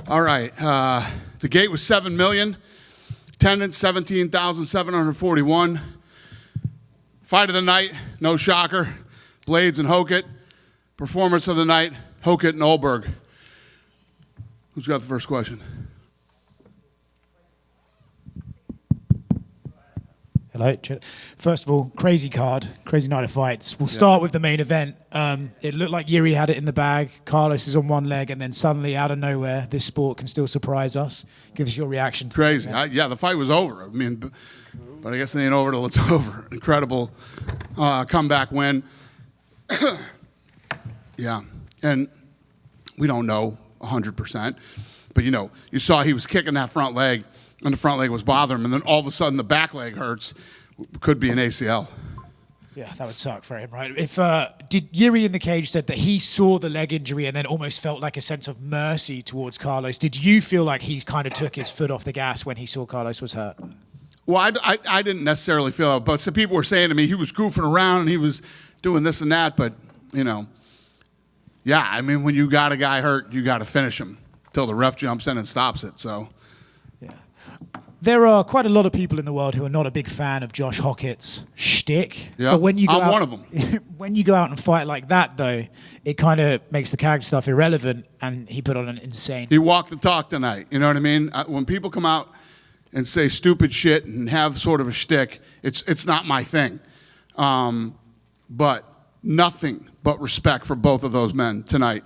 All right. The gate was 7 million. Attendance 17,741. Fight of the night, no shocker. Blades and Hokit. Performance of the night, Hokit and Ulberg. Who's got the first question? Hello. First of all, crazy card, crazy night of fights. We'll start with the main event. It looked like Yuri had it in the bag. Carlos is on one leg, and then suddenly, out of nowhere, this sport can still surprise us. Give us your reaction to Crazy. The fight was over. I mean, but I guess it ain't over till it's over. Incredible comeback win. Yeah, and we don't know 100%, but you saw he was kicking that front leg, and the front leg was bothering him, and then all of a sudden the back leg hurts. Could be an ACL. Yeah, that would suck for him, right? If did Yuri in the cage said that he saw the leg injury and then almost felt like a sense of mercy towards Carlos. Did you feel like he kind of took his foot off the gas when he saw Carlos was hurt? Well, I didn't necessarily feel it, but some people were saying to me he was goofing around and he was doing this and that, but yeah, I mean, when you got a guy hurt, you got to finish him till the ref jumps in and stops it. So, yeah, there are quite a lot of people in the world who are not a big fan of Josh Hokit's shtick. Yeah, but when you go I'm one of them. When you go out and fight like that, though, it kind of makes the character stuff irrelevant, and he put on an insane. He walked the talk tonight. You know what I mean? When people come out and say stupid shit and have sort of a shtick, it's not my thing. But nothing but respect for both of those men tonight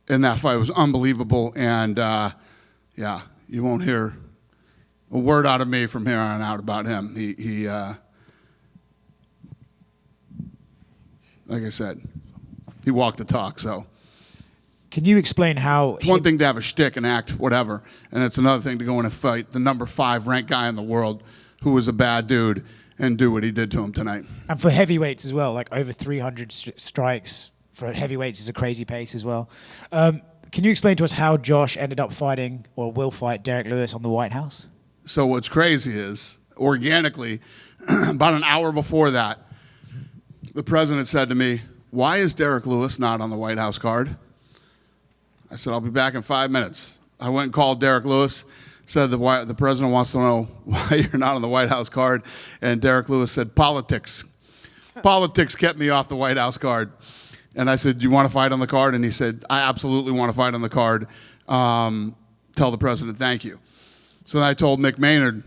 in that fight. It was unbelievable, and yeah, you won't hear a word out of me from here on out about him. He like I said, he walked the talk. So, can you explain how? It's one thing to have a shtick and act whatever, and it's another thing to go in and fight the number 5 ranked guy in the world who was a bad dude and do what he did to him tonight. And for heavyweights as well, like over 300 strikes for heavyweights is a crazy pace as well. Can you explain to us how Josh ended up fighting or will fight Derrick Lewis on the White House? So what's crazy is, organically, about an hour before that, the president said to me, "Why is Derrick Lewis not on the White House card?" I said, "I'll be back in 5 minutes." I went and called Derrick Lewis. Said the president wants to know why you're not on the White House card. And Derrick Lewis said, politics. Politics kept me off the White House card. And I said, "Do you want to fight on the card?" And he said, "I absolutely want to fight on the card. Tell the president thank you." So then I told Mick Maynard,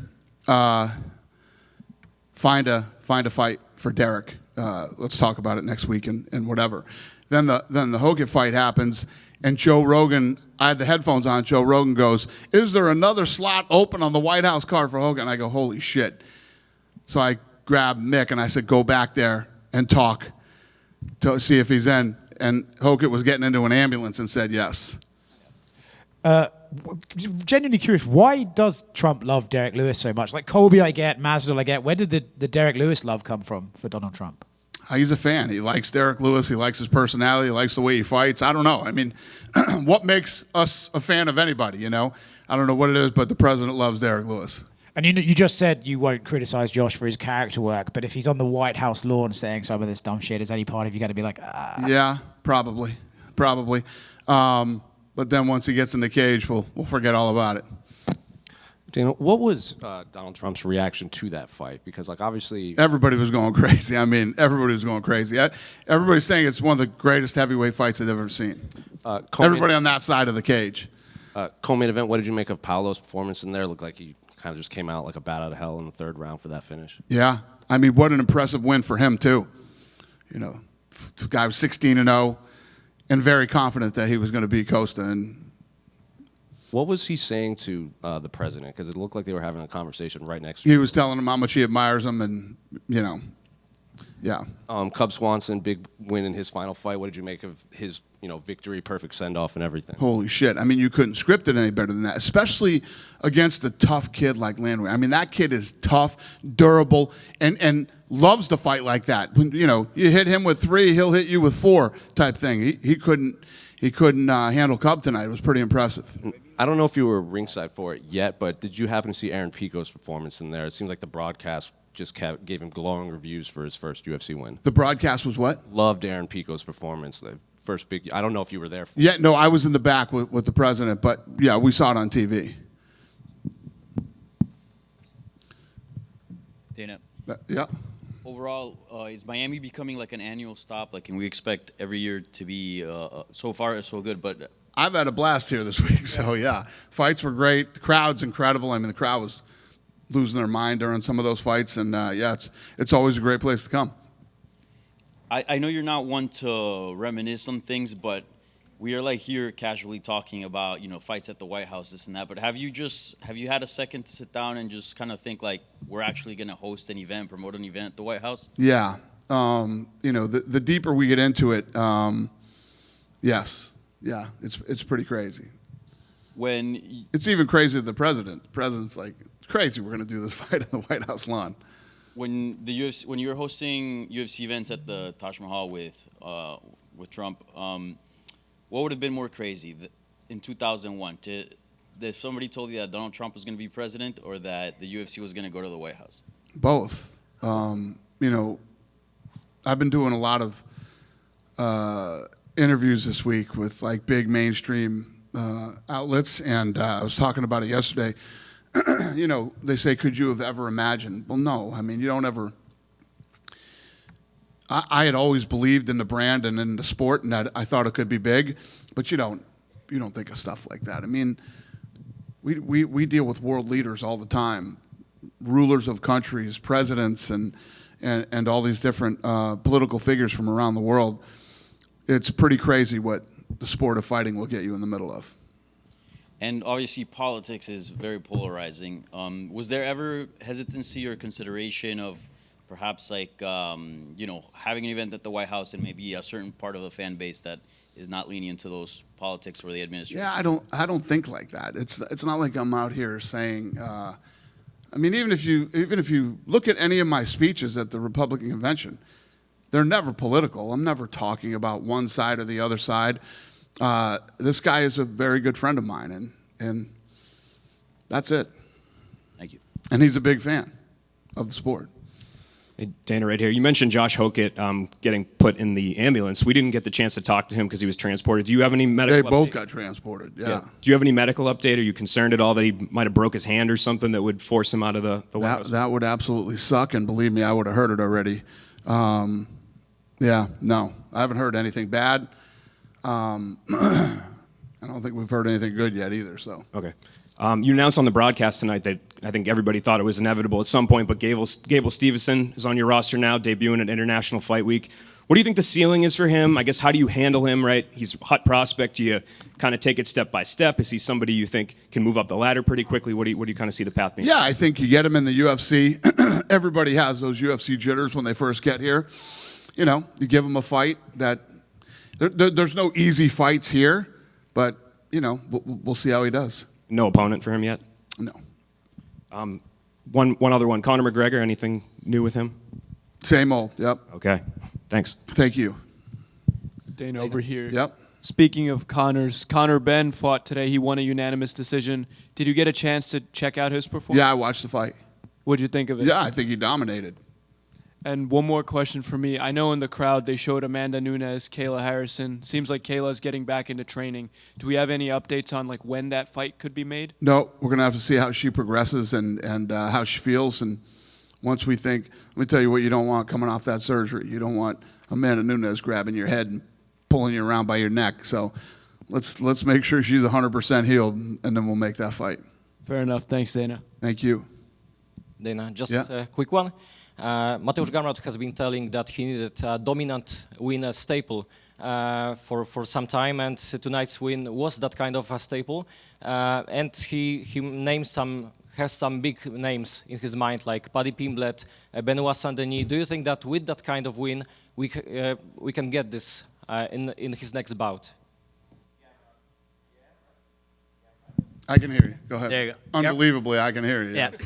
find a fight for Derrick. Let's talk about it next week and whatever. Then the Hokit fight happens. And Joe Rogan, I had the headphones on, Joe Rogan goes, "Is there another slot open on the White House card for Hokit?" And I go, "Holy shit." So I grabbed Mick and I said, "Go back there and talk to see if he's in." And Hokit was getting into an ambulance and said yes. Genuinely curious, why does Trump love Derrick Lewis so much? Like Colby I get, Masvidal I get. Where did the Derrick Lewis love come from for Donald Trump? He's a fan. He likes Derrick Lewis. He likes his personality. He likes the way he fights. I don't know. I mean, what makes us a fan of anybody, I don't know what it is, but the president loves Derrick Lewis. And you just said you won't criticize Josh for his character work, but if he's on the White House lawn saying some of this dumb shit, is any part of you going to be like, ah? Yeah, probably. But then once he gets in the cage, we'll forget all about it. Daniel, what was Donald Trump's reaction to that fight? Because, obviously... Everybody was going crazy. I mean, everybody was going crazy. Everybody's saying it's one of the greatest heavyweight fights they've ever seen. Everybody on that side of the cage. Co-main event, what did you make of Paulo's performance in there? Looked like he kind of just came out like a bat out of hell in the third round for that finish. Yeah. I mean, what an impressive win for him, too. The guy was 16-0 and very confident that he was going to beat Costa. And what was he saying to the president? Because it looked like they were having a conversation right next to him. He was telling him how much he admires him, and yeah. Cub Swanson, big win in his final fight. What did you make of his, victory, perfect send-off, and everything? Holy shit! I mean, you couldn't script it any better than that, especially against a tough kid like Landwehr. I mean, that kid is tough, durable, and loves to fight like that. When you hit him with 3, he'll hit you with 4 type thing. He couldn't handle Cub tonight. It was pretty impressive. I don't know if you were ringside for it yet, but did you happen to see Aaron Pico's performance in there? It seems like the broadcast just gave him glowing reviews for his first UFC win. The broadcast was what? Loved Aaron Pico's performance. first big. I don't know if you were there. Yeah, no, I was in the back with the president, but yeah, we saw it on TV. Dana, Yeah. overall, is Miami becoming like an annual stop? Like, can we expect every year to be so far so good? But I've had a blast here this week, so yeah. Fights were great. The crowd's incredible. I mean, the crowd was losing their mind during some of those fights, and yeah, it's always a great place to come. I know you're not one to reminisce on things, but we are like here casually talking about, fights at the White House, this and that. But have you had a second to sit down and just kind of think like we're actually going to host an event, promote an event at the White House? Yeah. The deeper we get into it, yes. Yeah, it's pretty crazy. It's even crazy to the president. The president's like, it's crazy we're going to do this fight in the White House lawn. When you were hosting UFC events at the Taj Mahal with Trump, what would have been more crazy in 2001? If somebody told you that Donald Trump was going to be president or that the UFC was going to go to the White House? Both. I've been doing a lot of interviews this week with like big mainstream outlets, and I was talking about it yesterday. They say, could you have ever imagined? Well, no. I mean, you don't ever. I had always believed in the brand and in the sport, and that I thought it could be big, but you don't think of stuff like that. I mean, we deal with world leaders all the time, rulers of countries, presidents, and all these different political figures from around the world. It's pretty crazy what the sport of fighting will get you in the middle of. And obviously, politics is very polarizing. Was there ever hesitancy or consideration of perhaps like, having an event at the White House and maybe a certain part of the fan base that is not lenient to those politics or the administration? Yeah, I don't think like that. It's not like I'm out here saying. I mean, even if you look at any of my speeches at the Republican convention, they're never political. I'm never talking about one side or the other side. This guy is a very good friend of mine, and that's it. Thank you. And he's a big fan of the sport. Hey, Dana, right here. You mentioned Josh Hokit getting put in the ambulance. We didn't get the chance to talk to him because he was transported. Do you have any medical They both update? got transported, yeah. Do you have any medical update? Are you concerned at all that he might have broke his hand or something that would force him out of the White House? That would absolutely suck, and believe me, I would have heard it already. Yeah, no. I haven't heard anything bad. I don't think we've heard anything good yet either. So Okay. You announced on the broadcast tonight that I think everybody thought it was inevitable at some point, but Gable Stevenson is on your roster now, debuting at International Fight Week. What do you think the ceiling is for him? I guess, how do you handle him, right? He's a hot prospect. Do you kind of take it step by step? Is he somebody you think can move up the ladder pretty quickly? What do you kind of see the path being? yeah, I think you get him in the UFC. Everybody has those UFC jitters when they first get here. You give them a fight that there's no easy fights here, but we'll see how he does. No opponent for him yet? No. One other one. Conor McGregor, anything new with him? Same old. Yep. Okay. Thanks. Thank you. Dana over here. Yep. Speaking of Conor Ben fought today. He won a unanimous decision. Did you get a chance to check out his performance? Yeah, I watched the fight. What'd you think of it? Yeah, I think he dominated. And one more question for me. I know in the crowd they showed Amanda Nunes, Kayla Harrison. Seems like Kayla's getting back into training. Do we have any updates on like when that fight could be made? No, we're gonna have to see how she progresses and how she feels. And once we think, let me tell you what you don't want coming off that surgery. You don't want Amanda Nunes grabbing your head and pulling you around by your neck. So let's make sure she's 100% healed, and then we'll make that fight. Fair enough. Thanks, Dana. Thank you. Dana, just Yeah. a quick one. Mateusz Gamrot has been telling that he needed a dominant win, a staple, for some time, and tonight's win was that kind of a staple. And he has some big names in his mind, like Paddy Pimblett, Benoit Saint-Denis. Do you think that with that kind of win, we can get this in his next bout? I can hear you. Go ahead. There you go. Unbelievably, I can hear you. Yeah. Yes.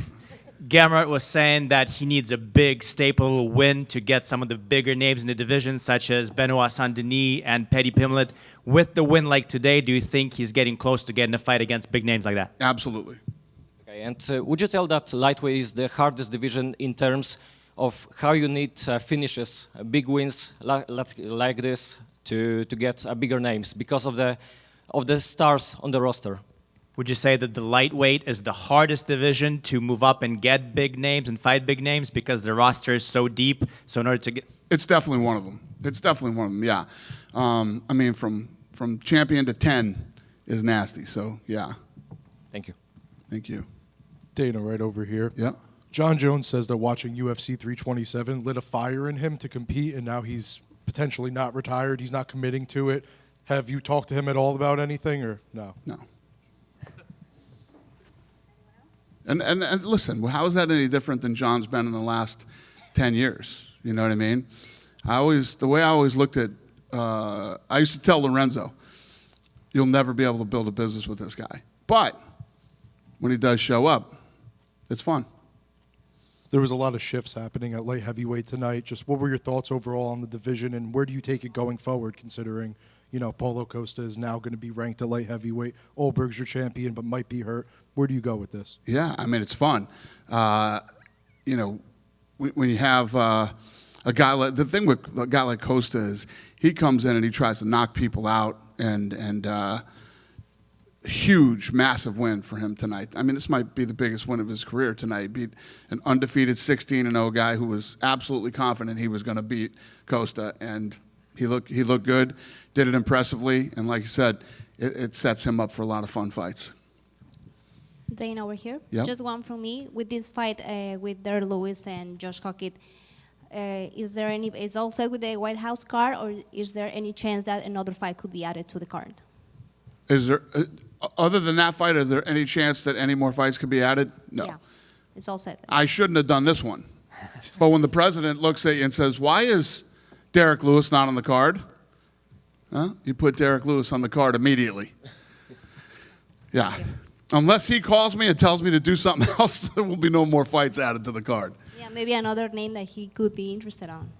Gamrot was saying that he needs a big staple win to get some of the bigger names in the division, such as Benoit Saint-Denis and Paddy Pimblett. With the win like today, do you think he's getting close to getting a fight against big names like that? Absolutely. Okay, and would you tell that lightweight is the hardest division in terms of how you need finishes, big wins like this to get bigger names because of the stars on the roster. Would you say that the lightweight is the hardest division to move up and get big names and fight big names because the roster is so deep? So in order to get, It's definitely one of them. It's definitely one of them. Yeah. I mean, from champion to 10 is nasty. So yeah. Thank you. Thank you. Dana, right over here. Yeah. John Jones says that watching UFC 327 lit a fire in him to compete, and now he's potentially not retired. He's not committing to it. Have you talked to him at all about anything, or no? No. And listen, how is that any different than John's been in the last 10 years? You know what I mean? The way I always looked at, I used to tell Lorenzo, you'll never be able to build a business with this guy. But when he does show up, it's fun. There was a lot of shifts happening at light heavyweight tonight. Just what were your thoughts overall on the division, and where do you take it going forward, considering, you know, Paulo Costa is now going to be ranked at light heavyweight. Ulberg's your champion, but might be hurt. Where do you go with this? Yeah, I mean, it's fun. You know, when you have a guy like, the thing with a guy like Costa is he comes in and he tries to knock people out, and huge, massive win for him tonight. I mean, this might be the biggest win of his career tonight. He beat an undefeated 16-0 guy who was absolutely confident he was going to beat Costa, and he looked good, did it impressively, and like you said, it sets him up for a lot of fun fights. Dana over here. Yep. Just one from me. With this fight with Derrick Lewis and Josh Hokit, is there any? It's all set with the White House card, or is there any chance that another fight could be added to the card? Is there, other than that fight, is there any chance that any more fights could be added? No. Yeah, it's all set. I shouldn't have done this one. But when the president looks at you and says, why is Derrick Lewis not on the card? Huh? You put Derrick Lewis on the card immediately. Yeah. Unless he calls me and tells me to do something else, there will be no more fights added to the card. Yeah, maybe another name that he could be interested on.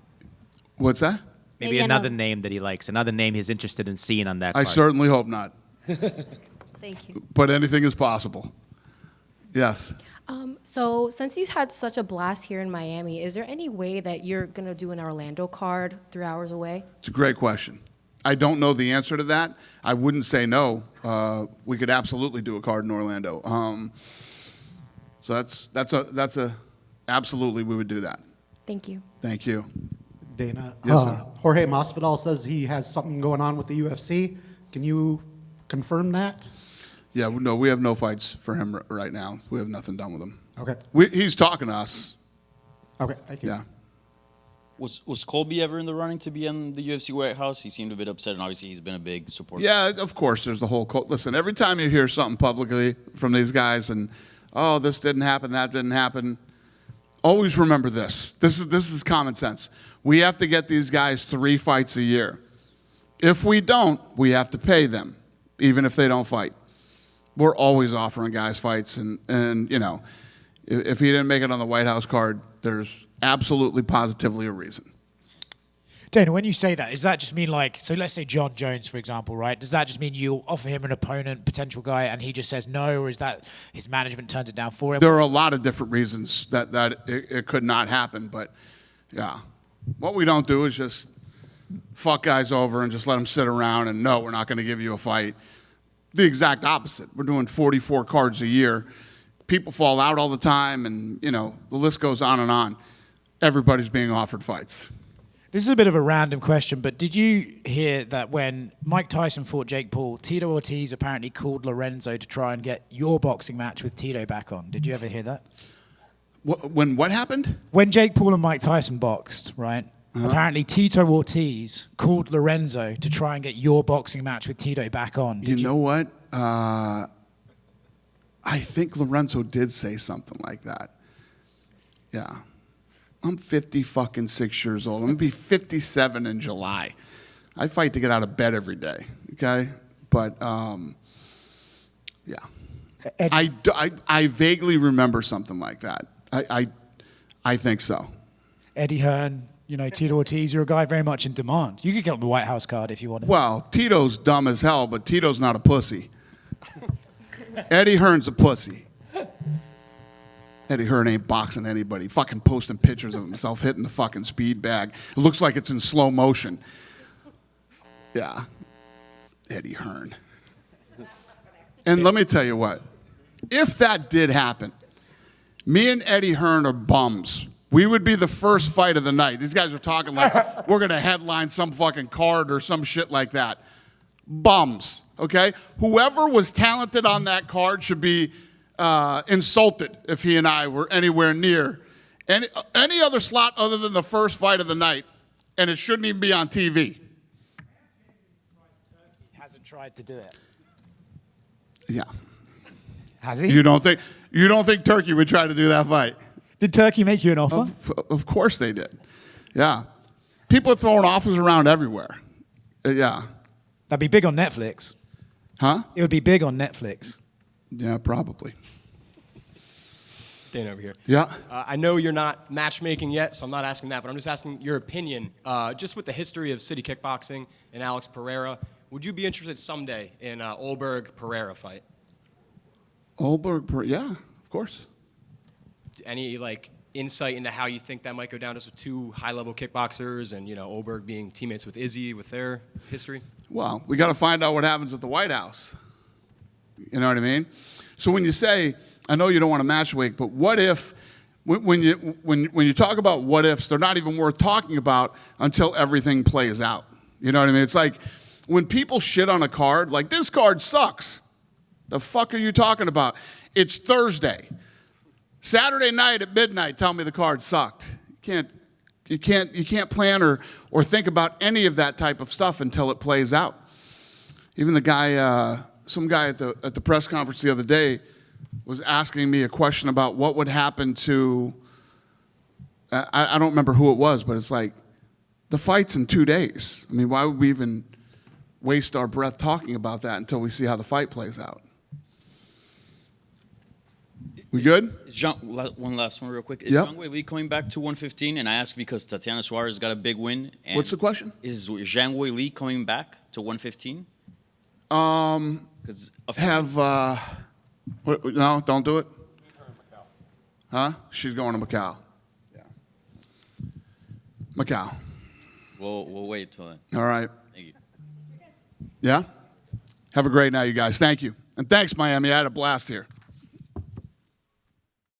What's that? maybe another name that he likes, another name he's interested in seeing on that I card. certainly hope not. Thank you. But anything is possible. Yes. So since you had such a blast here in Miami, is there any way that you're going to do an Orlando card 3 hours away? It's a great question. I don't know the answer to that. I wouldn't say no. We could absolutely do a card in Orlando. So that's a absolutely we would do that. Thank you. Thank you. Dana. Yes, sir. Jorge Masvidal says he has something going on with the UFC. Can you confirm that? Yeah, no, we have no fights for him right now. We have nothing done with him. Okay. He's talking to us. Okay, thank you. Yeah. Was Colby ever in the running to be in the UFC White House? He seemed a bit upset, and obviously he's been a big supporter. Yeah, of course. There's the whole listen. Every time you hear something publicly from these guys, and oh, this didn't happen, that didn't happen, always remember this. This is common sense. We have to get these guys 3 fights a year. If we don't, we have to pay them, even if they don't fight. We're always offering guys fights, and you know, if he didn't make it on the White House card, there's absolutely positively a reason. Dana, when you say that, does that just mean like, so let's say John Jones, for example, right? Does that just mean you offer him an opponent, potential guy, and he just says no, or is that his management turns it down for him? There are a lot of different reasons that it could not happen, but yeah. What we don't do is just fuck guys over and just let them sit around and no, we're not going to give you a fight. The exact opposite. We're doing 44 cards a year. People fall out all the time, and you know the list goes on and on. Everybody's being offered fights. This is a bit of a random question, but did you hear that when Mike Tyson fought Jake Paul, Tito Ortiz apparently called Lorenzo to try and get your boxing match with Tito back on? Did you ever hear that? When what happened? When Jake Paul and Mike Tyson boxed, right? Uh-huh. Apparently Tito Ortiz called Lorenzo to try and get your boxing match with Tito back on. You know what? I think Lorenzo did say something like that. Yeah. I'm 56 years old. I'm going to be 57 in July. I fight to get out of bed every day, okay? But, yeah. I vaguely remember something like that. I think so. Eddie Hearn, you know, Tito Ortiz, you're a guy very much in demand. You could get on the White House card if you wanted. Well, Tito's dumb as hell, but Tito's not a pussy. Eddie Hearn's a pussy. Eddie Hearn ain't boxing anybody. Fucking posting pictures of himself hitting the fucking speed bag. It looks like it's in slow motion. Yeah. Eddie Hearn. And let me tell you what. If that did happen, me and Eddie Hearn are bums. We would be the first fight of the night. These guys are talking like we're going to headline some fucking card or some shit like that. Bums, okay? Whoever was talented on that card should be insulted if he and I were anywhere near any other slot other than the first fight of the night, and it shouldn't even be on TV. Hasn't tried to do it. Yeah. Has he? You don't think Turkey would try to do that fight? Did Turkey make you an offer? Of course they did. Yeah. People are throwing offers around everywhere. Yeah. That'd be big on Netflix. Huh? It would be big on Netflix. Yeah, probably. Dan over here. Yeah. I know you're not matchmaking yet, so I'm not asking that, but I'm just asking your opinion. Just with the history of city kickboxing and Alex Pereira, would you be interested someday in Ulberg Pereira fight? Ulberg, yeah, of course. Any insight into how you think that might go down, just with two high-level kickboxers, and Ulberg being teammates with Izzy with their history? Well, we got to find out what happens at the White House. You know what I mean? So when you say, I know you don't want to matchmake, but what if, when you talk about what ifs, they're not even worth talking about until everything plays out. You know what I mean? It's like when people shit on a card, like this card sucks. The fuck are you talking about? It's Thursday. Saturday night at midnight, tell me the card sucked. You can't plan or think about any of that type of stuff until it plays out. Even the guy, some guy at the press conference the other day was asking me a question about what would happen to, I don't remember who it was, but it's like, the fight's in 2 days. I mean, why would we even waste our breath talking about that until we see how the fight plays out? We good? One last one real quick. Is Yep. Zhang Wei Li coming back to 115? And I ask because Tatiana Suarez got a big win. And What's the question? Is Zhang Wei Li coming back to 115? No, don't do it. Huh? She's going to Macau. Yeah. Macau. We'll wait till then. All right. Thank you. Yeah? Have a great night, you guys. Thank you. And thanks, Miami. I had a blast here.